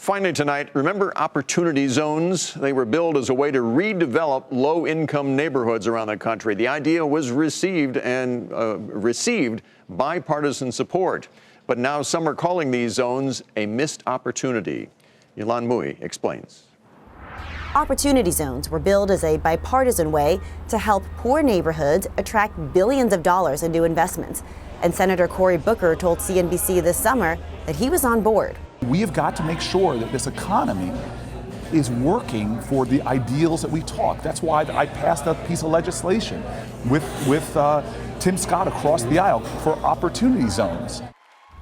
Finally tonight, remember opportunity zones? They were built as a way to redevelop low-income neighborhoods around the country. The idea was received bipartisan support. But now some are calling these zones a missed opportunity. Ylan Mui explains. Opportunity zones were billed as a bipartisan way to help poor neighborhoods attract billions of dollars in new investments. And Senator Cory Booker told CNBC this summer that he was on board. We have got to make sure that this economy is working for the ideals that we talk. That's why I passed a piece of legislation with Tim Scott across the aisle for opportunity zones.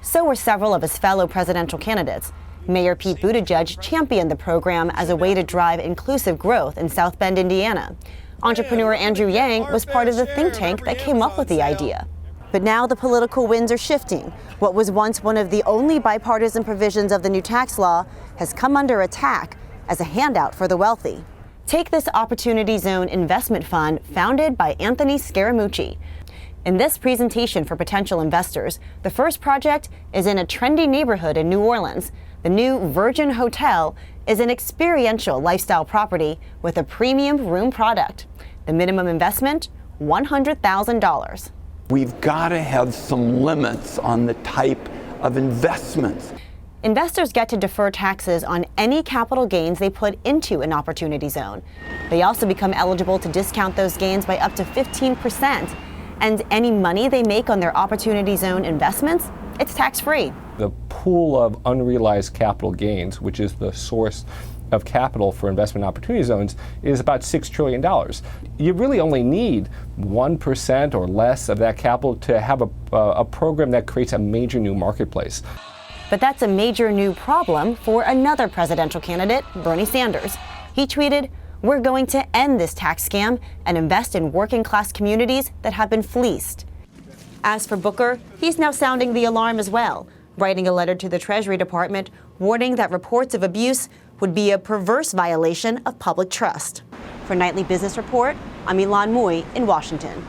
So were several of his fellow presidential candidates. Mayor Pete Buttigieg championed the program as a way to drive inclusive growth in South Bend, Indiana. Entrepreneur Andrew Yang was part of the think tank that came up with the idea. But now the political winds are shifting. What was once one of the only bipartisan provisions of the new tax law has come under attack as a handout for the wealthy. Take this Opportunity Zone Investment Fund founded by Anthony Scaramucci. In this presentation for potential investors, the first project is in a trendy neighborhood in New Orleans. The new Virgin Hotel is an experiential lifestyle property with a premium room product. The minimum investment, $100,000. We've got to have some limits on the type of investments. Investors get to defer taxes on any capital gains they put into an opportunity zone. They also become eligible to discount those gains by up to 15%. And any money they make on their opportunity zone investments, it's tax-free. The pool of unrealized capital gains, which is the source of capital for investment opportunity zones, is about $6 trillion. You really only need 1% or less of that capital to have a program that creates a major new marketplace. But that's a major new problem for another presidential candidate, Bernie Sanders. He tweeted, "We're going to end this tax scam and invest in working class communities that have been fleeced." As for Booker, he's now sounding the alarm as well, writing a letter to the Treasury Department warning that reports of abuse would be a perverse violation of public trust. For Nightly Business Report, I'm Ylan Mui in Washington.